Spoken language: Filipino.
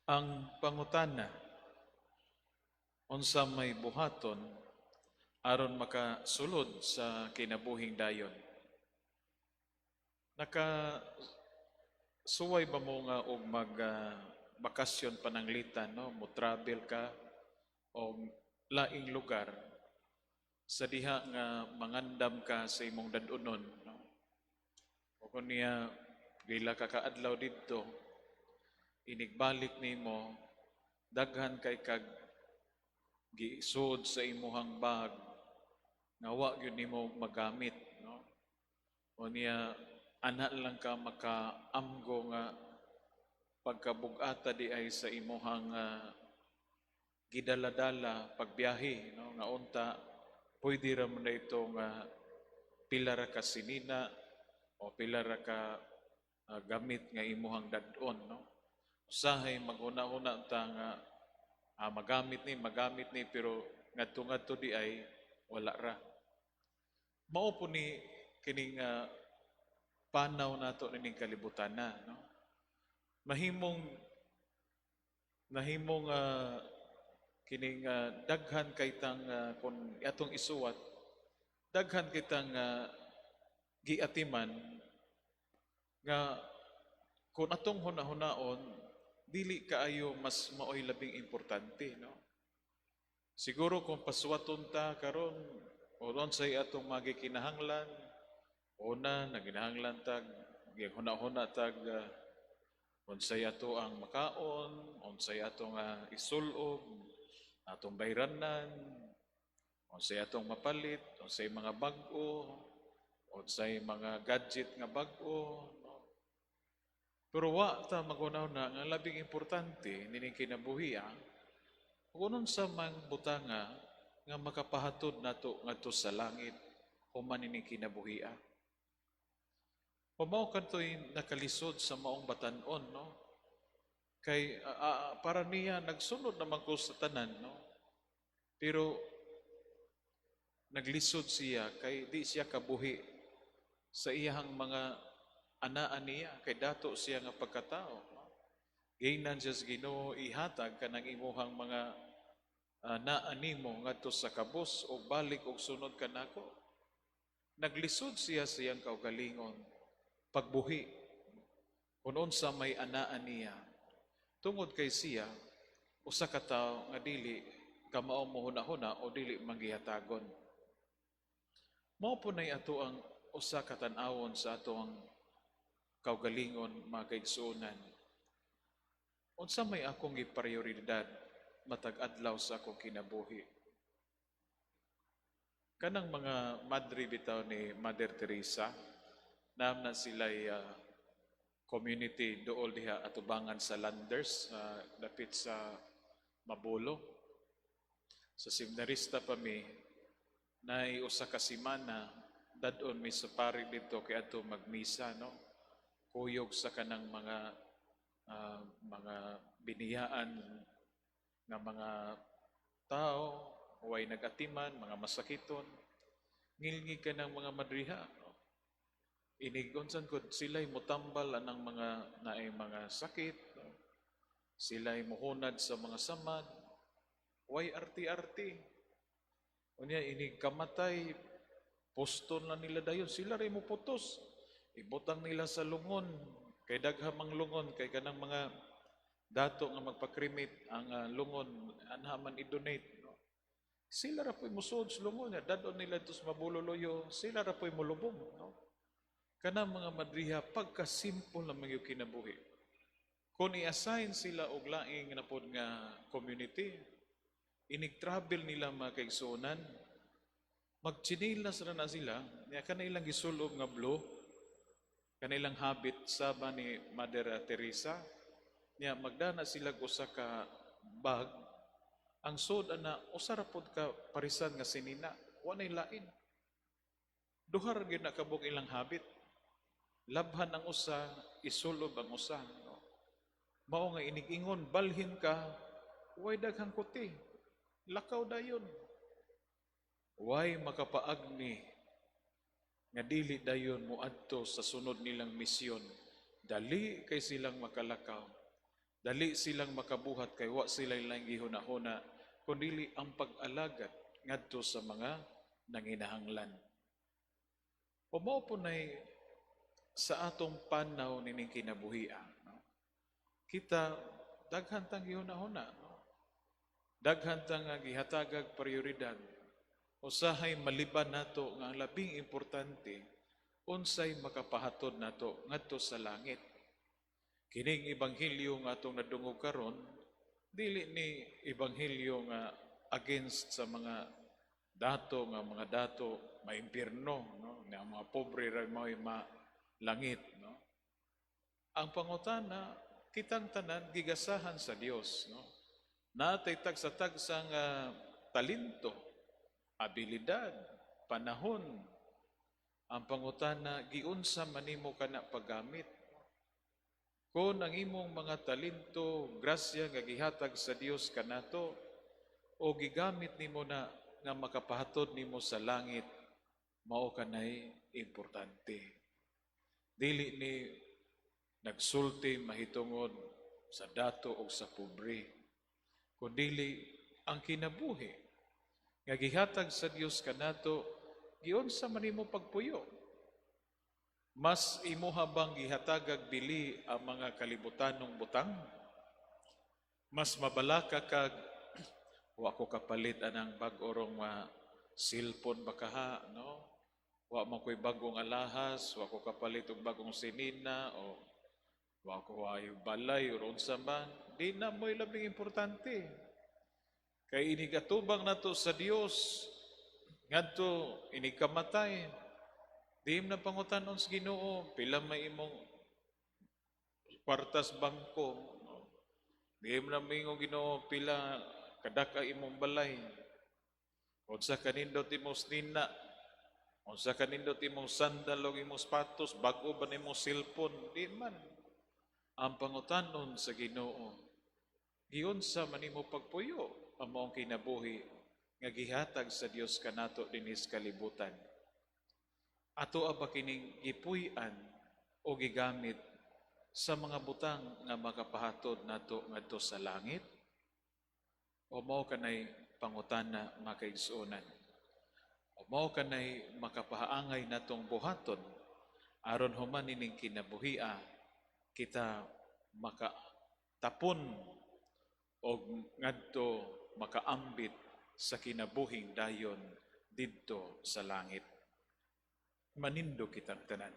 Ang pangutana, unsa may buhaton aron makasulod sa kinabuhing dayon. Nakasuway ba mo nga og bakasyon pananglitan, no? Mo travel ka og laing lugar sa diha nga mangandam ka sa imong dadunon, no? O kun niya pila ka kaadlaw didto, inigbalik nimo daghan kay kag giisod sa imuhang bag nga wa gyud nimo magamit, no? O niya ana lang ka makaamgo nga pagkabugata di ay sa imuhang gidala-dala pagbiyahe, no? Nga unta pwede ra man na ito nga pila ra ka sinina o pila ra ka gamit nga imuhang dadon, no? Usahay maghuna-huna ta nga magamit ni pero ngadto-ngadto di ay wala ra. Mao po ni kining panaw nato ning kalibutan na, no? Mahimong nahimong kining daghan kay tang kun atong isuwat, daghan kitang giatiman nga kung atong hunahunaon dili kaayo mas maoy labing importante, no? Siguro kung paswaton ta karon o unsay atong magikinahanglan, una naginahanglan tag huna-huna tag unsay ato ang makaon, unsay atong isulob, atong bayranan, unsay atong mapalit, unsay mga bag-o, unsay mga gadget nga bag-o, no? Pero wa ta maghuna-huna nga labing importante nining kinabuhi kung unsa man butanga nga makapahatod nato ngadto sa langit human nining kinabuhi. Pamao kadtoy nakalisod sa maong batan-on, no? Kay para niya nagsunod naman ko sa tanan, no? Pero naglisod siya kay di siya kabuhi sa iyang mga anaan niya kay dato siya nga pagkatao, no? Gingnan siya sa Ginoo ihatag kanang imuhang mga naa nimo ngadto sa kabus o balik og sunod kanako. Naglisod siya sa iyang kaugalingon pagbuhi kung unsa may anaan niya tungod kay siya usa ka tawo nga dili kamao mo huna-huna o dili manggihatagon. Mao po nay ato ang usa ka tan-awon sa atong kaugalingon mga kaigsuonan. Unsa may akong giprioridad matag adlaw sa akong kinabuhi? Kanang mga madre bitaw ni Mother Teresa, na sila'y community dool diha atubangan sa Landers, dapit sa Mabulo. Sa seminarista pa mi, na usa ka semana, dadon mi sa pari dito kay ato magmisa, no? Kuyog sa kanang mga biniyaan nga mga tao, huway nagatiman, mga masakiton, ngilngi ka ng mga madriha, no? Inigonsan ko sila'y mutambal anang mga naay mga sakit, no? Sila'y muhunad sa mga samad, huway arti-arti. Unya inig kamatay, poston na nila dayon, sila rin mo putos. Ibutang nila sa lungon, kay daghamang lungon, kay kanang mga dato nga magpakrimit ang lungon, anhaman i-donate, no? Sila ra po'y musod sa lungon, dadon nila ito sa mabuloloyo, sila ra po'y mulubong, no? Kanang mga madriha, pagka-simple na mga kinabuhi. Kung i-assign sila og laing na pod nga community, inig-travel nila mga kaigsuonan, magchinilas na sila, niya kanailang gisulob nga blue, kanailang habit saba ni Mother Teresa, niya magdana sila usa ka bag, ang sud ana usa ra pod ka parisan nga sinina, wa nay lain. Duha ra gyud nakabog ilang habit. Labhan ang usa, isulob ang usa, no? Mao nga inig-ingon, balhin ka, way daghang kuti, lakaw dayon. Way makapaagni nga dili dayon moadto sa sunod nilang misyon. Dali kay silang makalakaw. Dali silang makabuhat kay wa sila lang gihuna-huna kundi ang pag-alagad ngadto sa mga nanginahanglan. O mao po nay sa atong panaw nining kinabuhia, no? Kita daghan tang gihuna-huna, no? Daghan tang nga gihatagag prioridad. Usahay maliban nato nga ang labing importante unsay makapahatod nato ngadto sa langit. Kining ebanghelyo nga atong nadungog karon dili ni ebanghelyo nga against sa mga mga dato maimpierno, no? Na mga pobre ra mo'y malangit, no? Ang pangutana kitang tanan gigasahan sa Dios, no? Natay tagsa-tagsang talento, abilidad, panahon. Ang pangutana giunsa man nimo kana paggamit. Kung ang imong mga talento, grasya nga gihatag sa Dios kanato o gigamit nimo na nga makapahatod nimo sa langit, mao kanay importante. Dili ni nagsulti mahitungod sa dato o sa pobre, kundi ang kinabuhi nga gihatag sa Dios kanato giunsa man nimo pagpuyo. Mas imuha bang gihatagag bili ang mga kalibutanong butang? Mas mabalaka kag wa ko kapalit anang bag-orong cellphone bakaha, no? Wa man ko'y bagong alahas, wa ko kapalit og bagong sinina o wa ko ay balay o unsa man. Di na mo'y labing importante. Kay inigatubang nato sa Dios ngadto inikamatay. Di na pangutanon sa Ginoo, pila may imong kwartas bangko. No? Di na may Ginoo, pila kadaka imong balay. Unsa kanindot imong snina, unsa kanindot imong sandal o imong sapatos, bago ba nimong cellphone? Di man. Ang pangutanon sa Ginoo, giunsa man imo pagpuyo ang maong kinabuhi nga gihatag sa Dios kanato dinis kalibutan. Ato ba kining gipuy-an o gigamit sa mga butang nga makapahatod nato ngadto sa langit? O mao kanay pangutana makaigsuonan? O mao kanay makapahaangay natong buhaton aron human ining kinabuhia kita makatapon o ngadto makaambit sa kinabuhing dayon didto sa langit. Manindo kitang tanan.